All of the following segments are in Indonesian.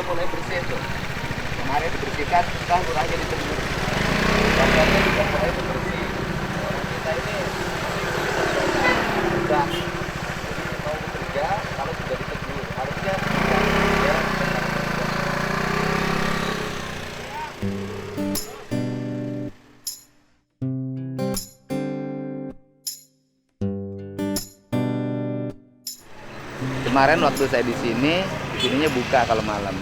mulai bersih tuh. Kemarin dibersihkan, sekarang lurahnya ditegur. Warganya juga mulai bersih. Kita ini sudah mau bekerja, kalau sudah ditegur harusnya bekerja. Kemarin waktu saya di sininya buka kalau malam.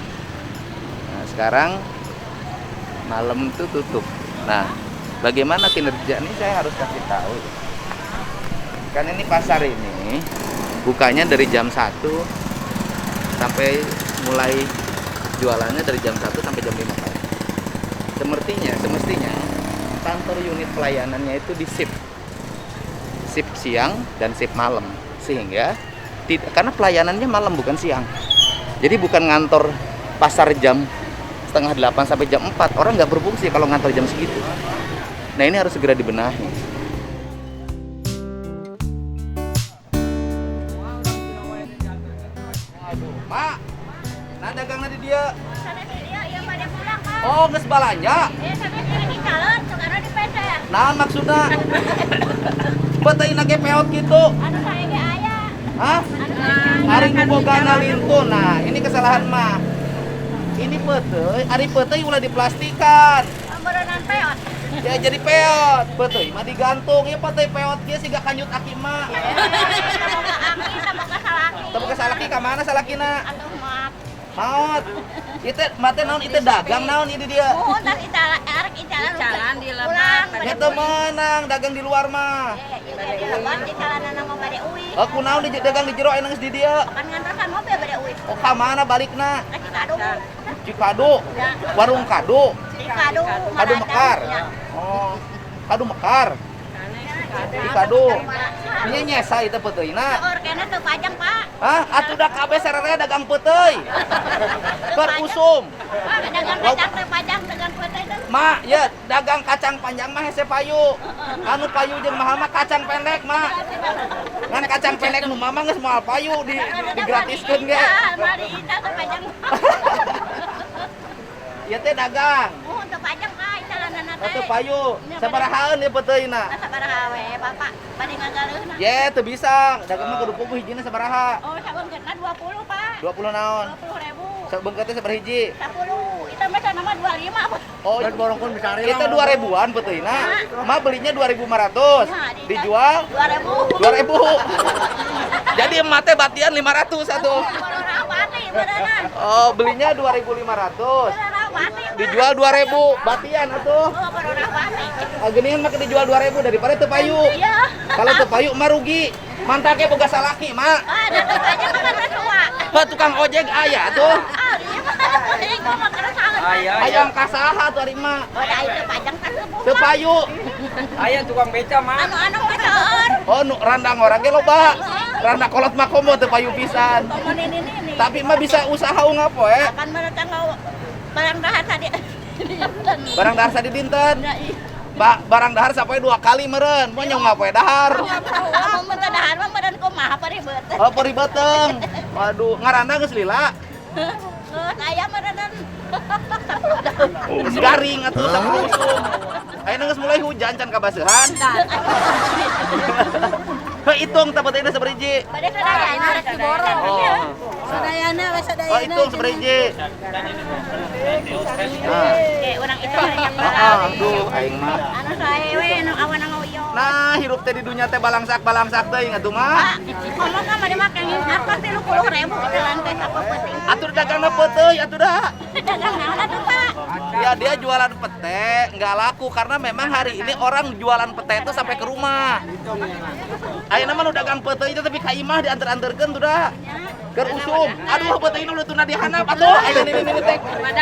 Nah, sekarang malam itu tutup. Nah, bagaimana kinerja ini saya harus kasih tahu. Kan ini pasar ini bukanya dari jam 1 sampai mulai jualannya dari jam 1 sampai jam 5 pagi. Semestinya kantor unit pelayanannya itu di shift siang dan shift malam, sehingga karena pelayanannya malam bukan siang. Jadi bukan ngantor pasar jam setengah 8 sampai jam 4. Orang nggak berfungsi kalau ngantor jam segitu. Nah, ini harus segera dibenahi. Aduh, Mak. Nah, dagangnya di dia. Sampai dia yang pada pulang, Pak. Oh, geus balanja. Sampai dia di calon, sekarang di PC. Nah, maksudnya beuteuna ge peot gitu. Anu saya ge aya. Hah? Hari ngobogana lintun. Nah, ini kesalahan mah. Ini peteuy, ari peteuy ulah diplastikan. Berenang peot. Ya jadi peot. Peteuy mah digantung. Ya peteuy peot ge siga kanjut aki mah. Aki sama kasalaki. Teu ke salaki ka mana salakina? Atuh maaf. Maot. Itu mate naon itu dagang naon ini dia. Oh, tas icalan di lemak. Ya teu meunang dagang di luar mah. Di calanan nama bade uwi. Aku naon di dagang di jero aya geus di dia. Kan nganterkan mobil bade uwi. Oh ka mana balikna? Kasih kado. Cikado. Warung kado. Di kado. Kado mekar. Oh. Kado mekar. Di kado. Ieu nyesa itu peteuina. Organa teu pajang, Pak. Hah? Atuh da kabeh sararea dagang peteuy. Keur usum. Dagang kacang teu pajang, dagang kue teh. Ma, ya dagang kacang panjang mah hese payu. Anu payu jeung mahal mah kacang pendek, Ma. Ngan kacang pendek nu mama geus moal payu digratiskeun ge. Mah di ita teu pajang. Ieu teh dagang. Oh, teu pajang, Pak, calanan teh. Atuh payu. Sabarahaan ieu peteuina? Sabaraha we, Bapak. Bade ngagaleuna. Ye, teu bisa. Dagang mah kudu puguh hijina sabaraha? Oh, sabeungkeutna 20, Pak. 20 naon? 20.000. Sabeungkeut teh sabaraha hiji? 10. Ita mah sana mah 25, Pak. Oh, borongkeun bisa itu 2000-an peteuina. Mah belinya 2.500. Dijual 2000. 2.000. Jadi emak teh batian 500 atuh. Balora pati beneran. Oh, belinya 2.500. Balora pati. Dijual 2.000 batian atuh. Oh, balora pati. Ageuningan mah dijual 2.000 daripada teu payu. Iya. Kalau teu payu mah rugi. Mantake boga salaki, Mak. Ah, da teu pajang mah kan tua. Heh, tukang ojek aya tuh. Ah, iya mah. Ini mah kana sangat. Hayang kasaha tuh ari mah. Oh, da itu pajang kan Teu payu. Aya tukang beca mah. anu becaeur. Oh, nu randang orang ge loba. Randa kolot mah komo teu payu pisan. Komo ini. Tapi mah bisa usaha unggah poe. Akan mereka ngau barang dahar tadi. Barang dahar sadi dinten. Ya, iya. Barang dahar sapoe 2 kali meureun. Moh nyong ngapoe dahar. Mau minta dahar mah meureun kumaha paribet. Oh, peri beteng. Waduh, ngaranda geus lila. Aya meureun. Garing atuh sampul usum. Ayeuna geus mulai hujan can kabaseuhan. Heuh, hitung teh beteuina sabariji. Bade sadayana rek diborong. Oh. Sadayana we sadayana. Oh, hitung sabariji. Nah. Oke, urang itu yang barang. Aduh, aing mah. Anu sae we nu awan ngoyo. Nah, hirup teh di dunya teh balangsak teuing atuh mah. Ngomong ka mah make apa 30.000 kita lantai apa penting. Atur dagangna peteuy atuh dah. Dagang naon atuh, Pak? Ya dia jualan pete nggak laku karena memang hari ini orang jualan pete itu sampai ke rumah. Ayeuna mah nu dagang pete itu tapi ka imah dianter-anterkeun tuh dah. Keur usum. Aduh pete ini udah tuna dihanap atuh. Ayeuna ini teh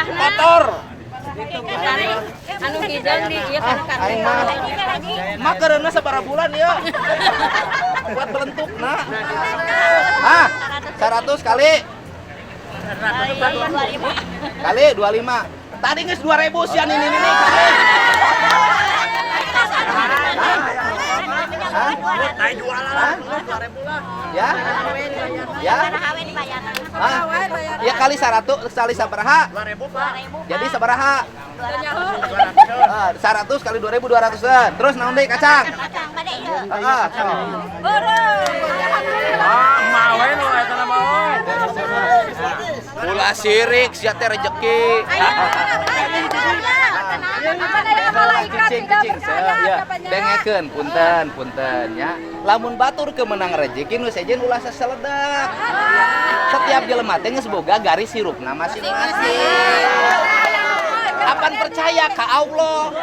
kotor. Anu hidang di ieu kana kartu. Aing mah mah kereuna sabaraha bulan ya. Buat belentukna. Ah, 100 kali. Kali 25. Tadi geus 2.000 sian ini kali. Hah? Naik jualan lah. Ya? Ya? Hawe dibayar. Hah? Ya kali 100 kali sabaraha? 2.000. Jadi sabaraha? 100 kali 2.000 200-an. Terus naon deui kacang? Kacang bade ieu. Heeh. Mawe nu eta na mawe. Ulah sirik sia teh rezeki. Kecing ya. Dengekeun punten ya. Lamun batur kemenang rezeki nu sejen ulah saseledak. Setiap jelema teh geus boga garis hirupna masing-masing. Apan percaya ka Allah.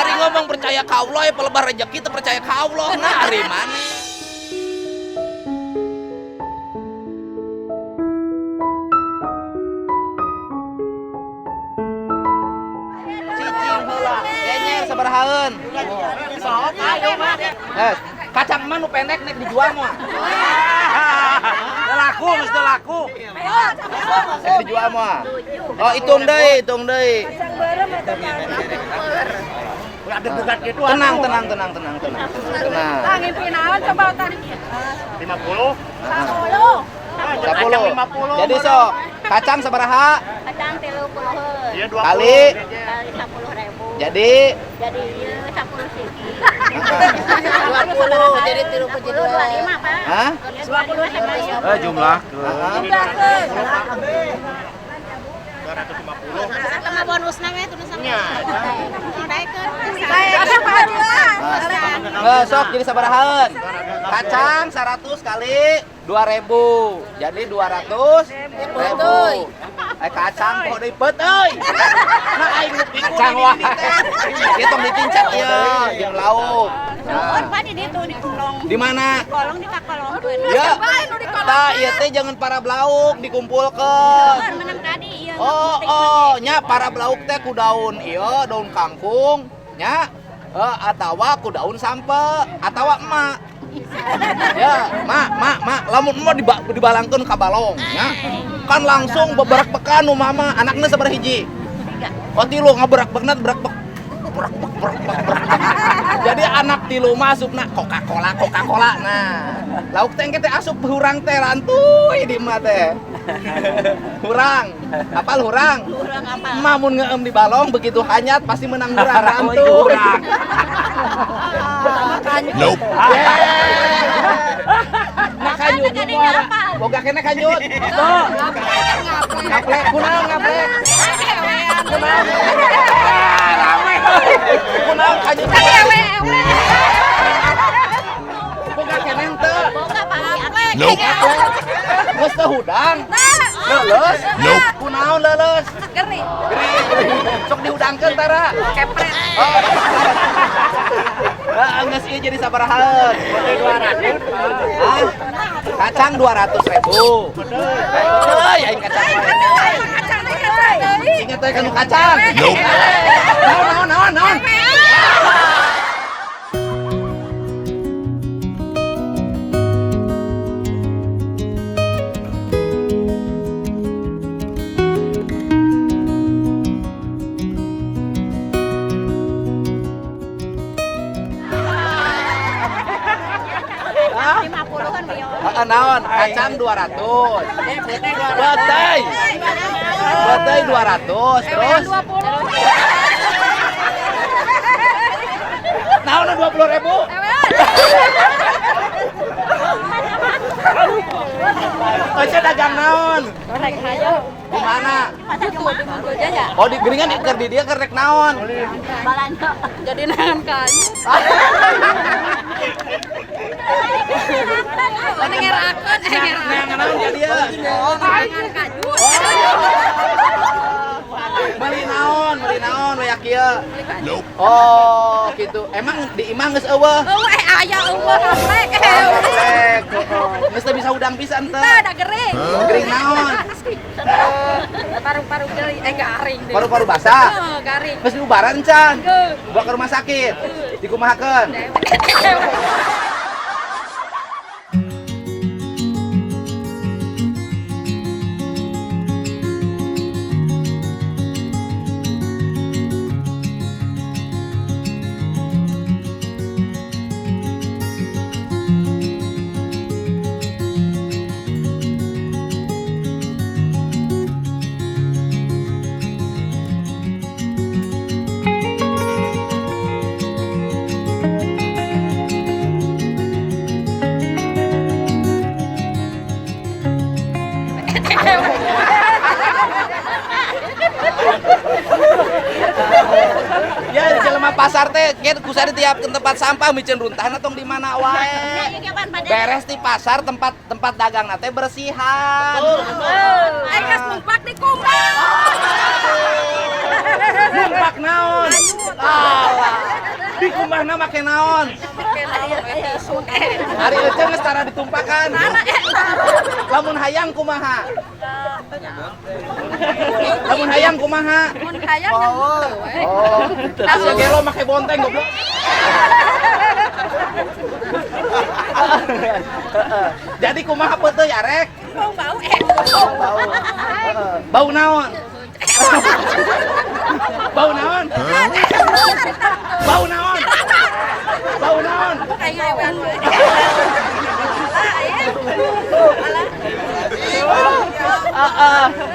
Ari ngomong percaya ka Allah ya pelebar rezeki teu percaya ka Allah nah ari mana? Cicing heula. Kenyer sabarahaeun? Sok ayo mah. Kacang mah nu pendek nek dijual mah. Laku mesti laku. Nek dijual mah. Oh, hitung deui. Ulah degat gitu. Tenang. Ngimpi naon coba tadi. 50. 10. Jadi sok kacang sabaraha? Kacang 30 Iya 20. Kali kali 10.000. jadi Ieu 10 siki. 20 jadi 32. 25, Pak. hah? 25 sama ieu. Jumlah. Sama bonusna we tulisan. Nya. Sok jadi sabarahaeun? Kacang 100 kali 2.000. Jadi 200.000. Kacang poho deui peut euy. Nah aing nu bingung kacang wae. Ieu tong ditincat ieu jeung lauk. Nuhun Pak di ditu di kolong. Di mana? Kolong dipakolongkeun. Ya. Tah ieu teh jangan para belauk dikumpulkeun. Menang tadi ieu. Oh, nya para belauk teh ku daun ieu, daun kangkung, nya. Atawa ku daun sampe, atawa emak. Ya, mak, lamun emak dibalangkeun ka balong, nya. Kan langsung beberak pekan nu mama, anakna sabaraha hiji? 3. Oh, 3 ngaberak-bekna berak. Jadi anak 3 masukna Coca-Cola. Nah, lauk teh teh asup hurang teh rantuy di imah teh. Hurang. Apal hurang? Kurang apa? Emak mun ngeum di balong begitu hanyat pasti menang hurang rantuy. Nope. Nah kanyut muara. Boga kene kanyut. Ngaplek kunaon ngaplek? Kunaon kanyut? Boga kene teu. Boga Pak. Nope. Geus teu hudang. Leuleus? Nope. Kunaon leuleus? Geri. Sok dihudangkeun tara. Kepret. Oh. Geus ieu jadi sabarahaeun? 200. Hah? Kacang 200.000. Euy, aing kacang wae. Ingat teh kanu kacang. Nope. Naon. Naon? Kacang 200. Betei 200. Terus? Naon 20.000? Aja dagang naon? Rek hayo. Di mana? YouTube di Google aja. Oh di geringan keur di dieu keur rek naon? Balanja. Jadi nangan kanyu. Ngerakeun Naon jadi ya? nangan kanyu. Beli naon we kieu? Oh, gitu. Emang di imah geus eueuh? Aya eueuh rek. Geus teu bisa udang pisan teh. Ada gering. Gering naon? Paru-paru gering garing deh. Paru-paru basah. Garing. Geus diubaran can. Bawa ke rumah sakit. Dikumahakeun. pasar teh kieu kusa ditiapkeun tempat sampah micen runtahna tong di mana wae. Beres di pasar tempat dagang teh bersihan. Geus numpak di kumbang. Numpak naon? Alah. Di kumbahna make naon? Hari eceung geus tara ditumpakan. Lamun hayang kumaha? Lamun hayang kumaha? Mun hayang nyambut we. Oh, asa gelo make bonteng goblok. Jadi kumaha peuteuy arek? Bau-bau Bau naon? Bau naon? Bau naon? Bau naon? kayak ngawean we.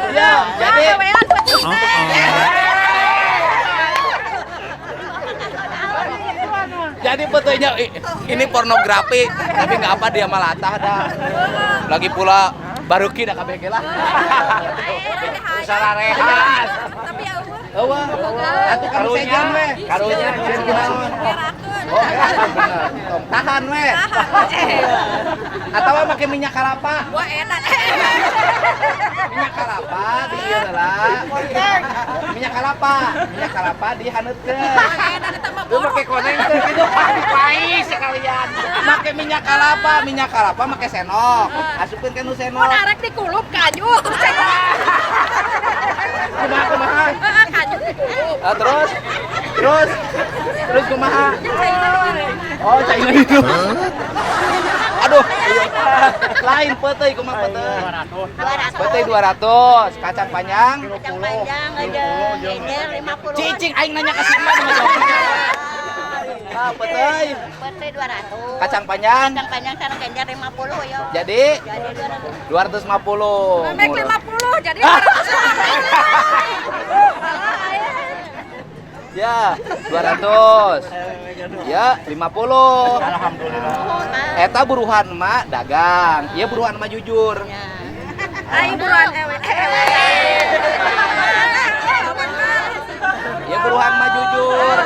Ya, jadi Ngawean peuting jadi betulnya ini pornografi, tapi nggak apa dia malatah dah. Lagi pula baru kita KBG lah. Usaha rehat. Tapi ya Eueuh. Atuh kamu sejan we. Karunya jeung kunaon? Oh, bener. Tong tahan we. Atawa make minyak kelapa. Wah enak. Minyak kelapa di ieu lah. Minyak kelapa dihaneutkeun. Enak ditambah Lu make koneng teh kitu pais sekalian. Make minyak kelapa make senok. Asupkeun ke nu senok. Mun arek dikulup kanyut. Kumaha? Kanyut dikulup. Terus kumaha? Oh, caina hidup. Aduh. Lain peuteuy kumaha peuteuy? 200. Peuteuy 200, kacang panjang Kacang panjang aja, genjer 50. cicing aing nanya ka si Emak mah jawab. Ah, peuteuy. Putih 200. Kacang panjang Kacang panjang sana genjer 50 yo. jadi Jadi 200. 250. Mek 50 jadi 200. Ya, 200. Ya, 50. Alhamdulillah. Eta buruhan emak dagang. Ieu buruhan emak jujur. Ai buruan ewe. Ieu buruhan emak jujur.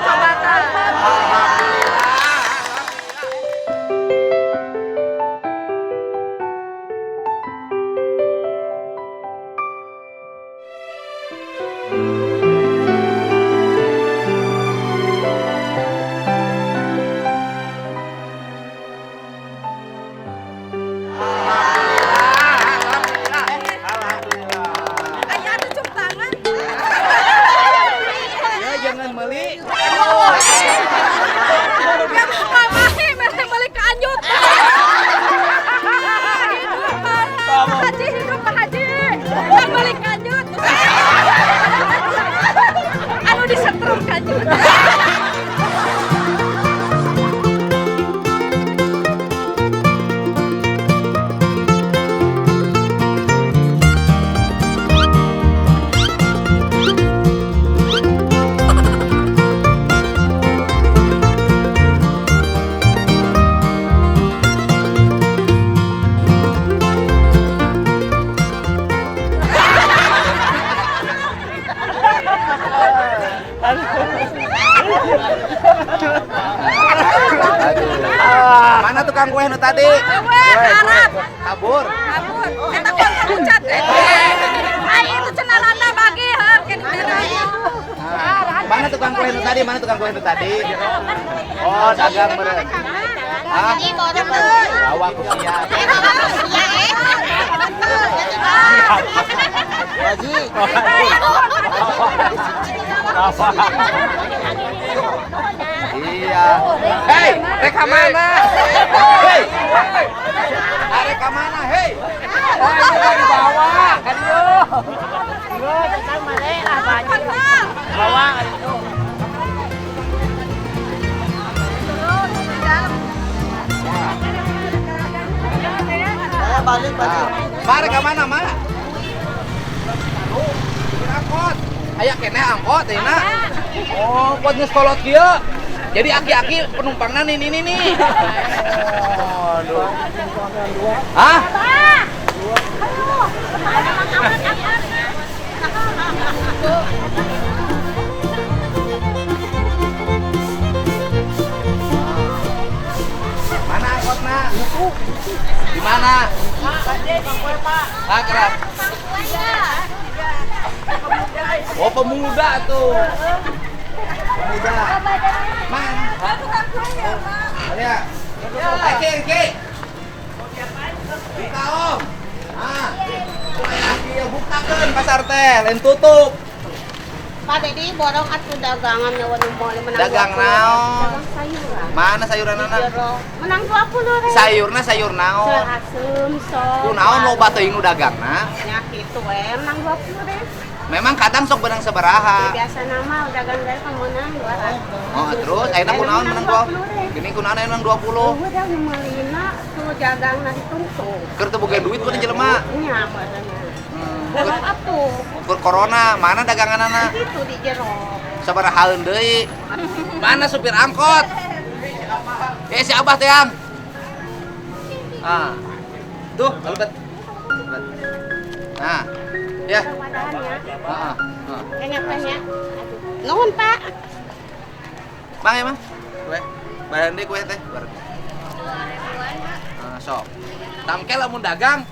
Aya atuh cium tangan. Ya, jangan meli. Ya mamahi mere balik ke anyut. Pak Haji hidup Pak Haji. Kan balik ke anyut. Anu disetrum ke anyut. Mana tukang kue nu tadi? Arab. Kabur. Kabur. Eta pun pucat. Ai itu cenalana bagi heuh kene Mana tukang kue nu tadi? Oh, dagang meureun. Ah, bawa ku siap. Haji. Iya. Hei, reka mana? Hei. Reka mana? Hei. Oh, itu lagi bawa. Kan yo. Bawa kan itu. Balik. Mare ka mana, Ma? Angkot. Aya kene angkot ayeuna. Oh, buat geus kolot kieu. Jadi aki-aki penumpangna nih. Aduh. Hah? Di mana? Ah, keras. Oh, pemuda tuh. Pemuda. Man. Ya. Oke. Buka om. Ah. Ya buka kan pasar teh, lain tutup. Pak Dedi borong atuh dagangan nyawa moal menang. Dagang 20. naon? Dagang sayuran. Mana sayuran anak? Jero. Menang 20.000. Sayur naon? Asem sok. Kunaon loba teuing nu dagangna? Nya kitu we menang 20.000. Memang kadang sok benang sabaraha. Biasa nama dagang dari kemenang 200. Oh, terus ayeuna kunaon menang 20? Gini kunaon aya menang 20. Udah meulina tuh dagang nasi tungtung. Keur teu boga duit kudu jelema. Nya badannya. Borong atuh. Keur corona, mana daganganana? Itu di jero. Sabarahaeun deui. Mana supir angkot? Si Abah teh yang. Ah. Tuh, albet. Nah. Ya. Wadahannya. Heeh. Kayaknya. Nuhun, Pak. Mang emang? Kue. Bahan deui kue teh. Sok. Tangke lamun dagang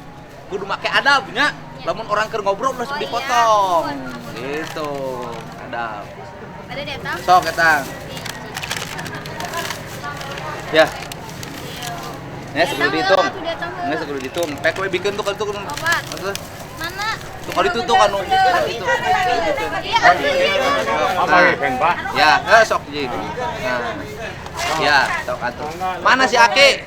kudu make adab nya. Lamun orang keur ngobrol langsung dipotong. Gitu. Adab. Ada deh, Tam. Sok eta. Ya. Ya, sebelum dihitung. Nggak sebelum dihitung. Pek we bikin tuh kan tuh. Mana? Tuh kali itu tuh kan itu. Apa kan, Pak? Ya, sok jadi. Nah. Ya, sok atuh. Mana si Aki?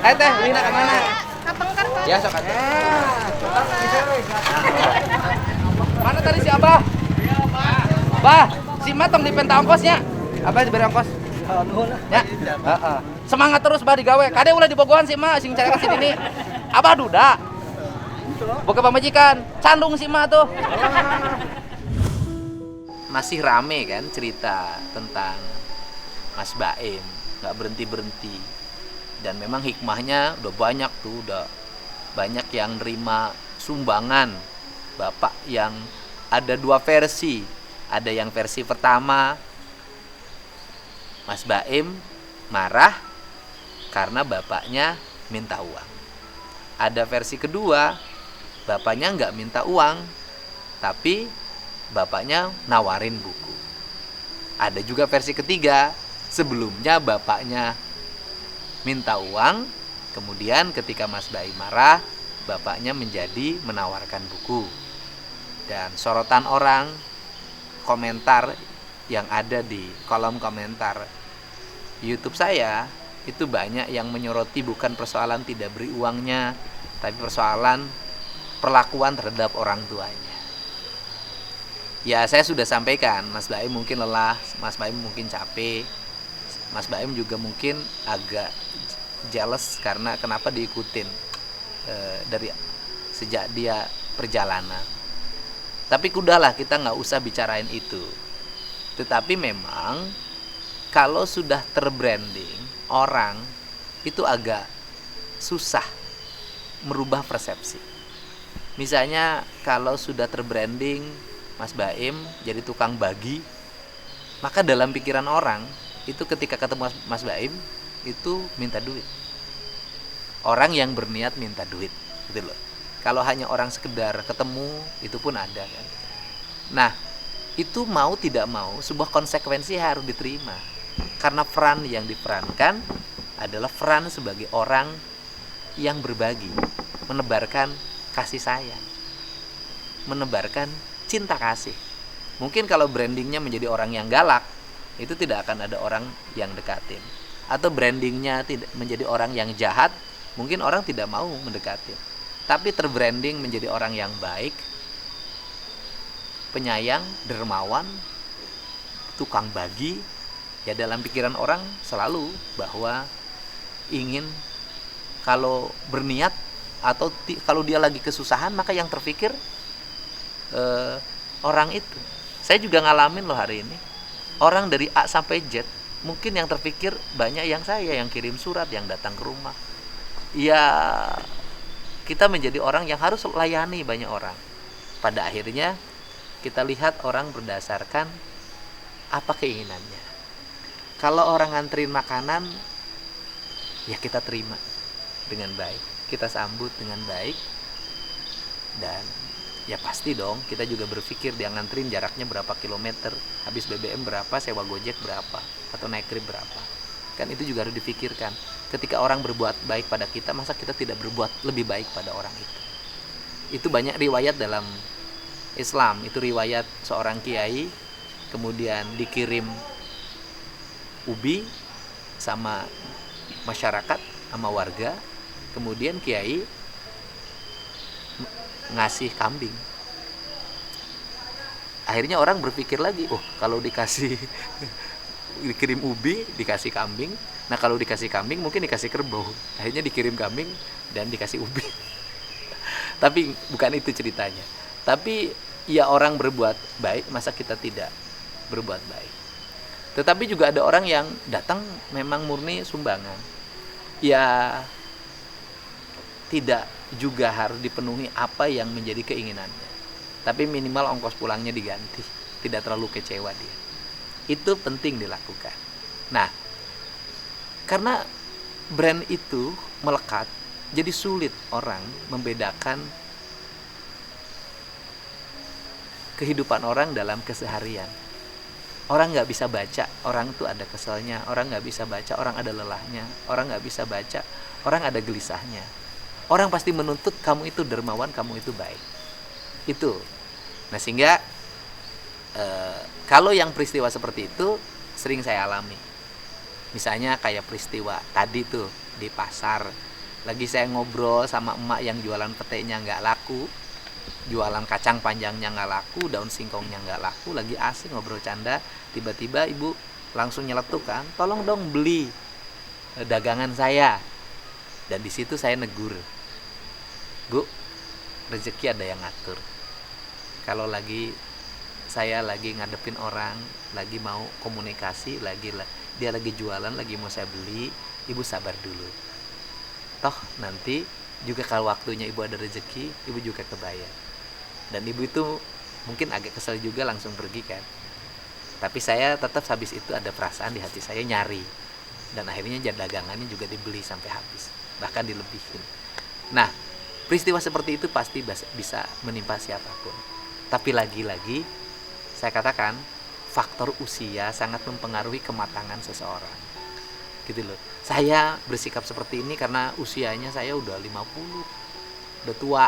Teh, Lina ke mana? Kapengker. Ya, sok atuh. Mana tadi si Abah? Bah, si Matong di penta ongkosnya. Abah diberi ongkos. Ya. Heeh. Semangat terus bah digawe. Kade ulah dibogohan si Ma sing cari sini nih. Abah duda. Boga pamajikan, candung si Ma tuh. Masih rame kan cerita tentang Mas Baim, nggak berhenti-berhenti. Dan memang hikmahnya udah banyak tuh, udah banyak yang nerima sumbangan Bapak yang ada dua versi. Ada yang versi pertama, Mas Baim marah karena bapaknya minta uang. Ada versi kedua, bapaknya nggak minta uang, tapi bapaknya nawarin buku. Ada juga versi ketiga, sebelumnya bapaknya minta uang, kemudian ketika Mas Baim marah, bapaknya menjadi menawarkan buku. Dan sorotan orang, komentar yang ada di kolom komentar YouTube saya, itu banyak yang menyoroti bukan persoalan tidak beri uangnya, tapi persoalan perlakuan terhadap orang tuanya. Ya, saya sudah sampaikan, Mas Baim mungkin lelah, Mas Baim mungkin capek, Mas Baim juga mungkin agak jealous karena kenapa diikutin dari sejak dia perjalanan. Tapi udahlah, kita nggak usah bicarain itu. Tetapi memang kalau sudah terbranding, orang itu agak susah merubah persepsi. Misalnya kalau sudah terbranding Mas Baim jadi tukang bagi, maka dalam pikiran orang itu ketika ketemu Mas Baim itu minta duit. Orang yang berniat minta duit, gitu loh. Kalau hanya orang sekedar ketemu, itu pun ada kan. Nah, itu mau tidak mau sebuah konsekuensi harus diterima. Karena peran yang diperankan adalah peran sebagai orang yang berbagi, menebarkan kasih sayang, menebarkan cinta kasih. Mungkin kalau brandingnya menjadi orang yang galak, itu tidak akan ada orang yang dekatin. Atau brandingnya tidak menjadi orang yang jahat, mungkin orang tidak mau mendekatin. Tapi terbranding menjadi orang yang baik, penyayang, dermawan, tukang bagi, ya dalam pikiran orang selalu bahwa ingin kalau berniat atau kalau dia lagi kesusahan, maka yang terpikir orang itu. Saya juga ngalamin loh hari ini. Orang dari A sampai Z, mungkin yang terpikir banyak yang saya yang kirim surat, yang datang ke rumah. Ya, kita menjadi orang yang harus layani banyak orang. Pada akhirnya kita lihat orang berdasarkan apa keinginannya. Kalau orang nganterin makanan, ya kita terima. dengan baik, kita sambut dengan baik. Dan ya pasti dong kita juga berpikir dia nganterin jaraknya berapa kilometer, habis BBM berapa, sewa Gojek berapa, atau naik Grab berapa. Kan itu juga harus difikirkan. Ketika orang berbuat baik pada kita, masa kita tidak berbuat lebih baik pada orang itu? Itu banyak riwayat dalam Islam. Itu riwayat seorang kiai kemudian dikirim ubi sama masyarakat, sama warga. Kemudian kiai ngasih kambing. Akhirnya orang berpikir lagi, oh kalau dikasih dikirim ubi, dikasih kambing. Nah kalau dikasih kambing mungkin dikasih kerbau. Akhirnya dikirim kambing dan dikasih ubi. Tapi bukan itu ceritanya. Tapi ya orang berbuat baik, masa kita tidak berbuat baik. Tetapi juga ada orang yang datang memang murni sumbangan. Ya tidak juga harus dipenuhi apa yang menjadi keinginannya. Tapi minimal ongkos pulangnya diganti. Tidak terlalu kecewa dia. Itu penting dilakukan. Nah, karena brand itu melekat, jadi sulit orang membedakan kehidupan orang dalam keseharian. Orang nggak bisa baca, orang tuh ada keselnya. Orang nggak bisa baca, orang ada lelahnya. Orang nggak bisa baca, orang ada gelisahnya. Orang pasti menuntut kamu itu dermawan, kamu itu baik. Itu. Nah sehingga kalau yang peristiwa seperti itu sering saya alami. Misalnya kayak peristiwa tadi tuh di pasar, lagi saya ngobrol sama emak yang jualan petenya nggak laku, jualan kacang panjangnya nggak laku, daun singkongnya nggak laku, lagi asik ngobrol canda, tiba-tiba ibu langsung nyeletuk kan, tolong dong beli dagangan saya. Dan di situ saya negur, Bu, rezeki ada yang ngatur. Kalau saya lagi ngadepin orang, lagi mau komunikasi, dia lagi jualan, lagi mau saya beli, ibu sabar dulu. Toh nanti juga kalau waktunya ibu ada rezeki, ibu juga kebayar. Dan ibu itu mungkin agak kesel juga langsung pergi kan. Tapi saya tetap habis itu ada perasaan di hati saya nyari. Dan akhirnya dagangannya juga dibeli sampai habis, bahkan dilebihin. Nah, peristiwa seperti itu pasti bisa menimpa siapapun. Tapi lagi-lagi saya katakan faktor usia sangat mempengaruhi kematangan seseorang. Gitu loh. Saya bersikap seperti ini karena usianya saya udah 50. Udah tua.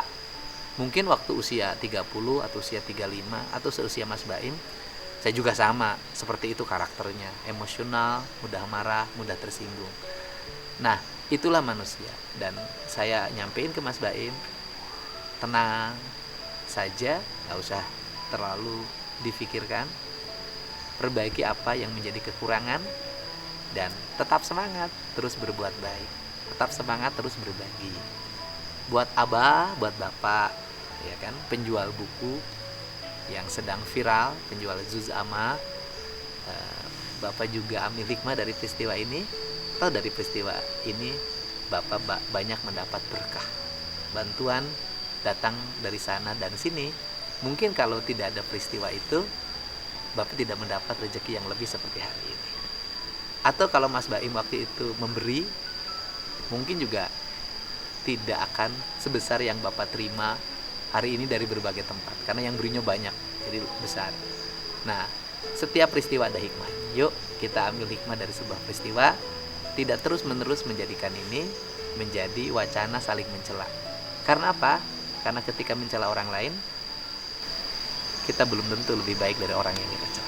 Mungkin waktu usia 30 atau usia 35 atau seusia Mas Baim, saya juga sama, seperti itu karakternya, emosional, mudah marah, mudah tersinggung. Nah, itulah manusia. Dan saya nyampein ke Mas Baim, tenang saja, nggak usah terlalu difikirkan, perbaiki apa yang menjadi kekurangan, dan tetap semangat terus berbuat baik, tetap semangat terus berbagi. Buat abah, buat bapak, ya kan, penjual buku yang sedang viral, penjual Juz Amma, bapak juga ambil hikmah dari peristiwa ini. Atau dari peristiwa ini bapak banyak mendapat berkah, bantuan datang dari sana dan sini. Mungkin kalau tidak ada peristiwa itu, bapak tidak mendapat rezeki yang lebih seperti hari ini. Atau kalau Mas Baim waktu itu memberi, mungkin juga tidak akan sebesar yang bapak terima hari ini dari berbagai tempat, karena yang berinya banyak, jadi besar. Nah, setiap peristiwa ada hikmah. Yuk kita ambil hikmah dari sebuah peristiwa, tidak terus-menerus menjadikan ini menjadi wacana saling mencela. Karena apa? Karena ketika mencela orang lain, kita belum tentu lebih baik dari orang yang kita cela.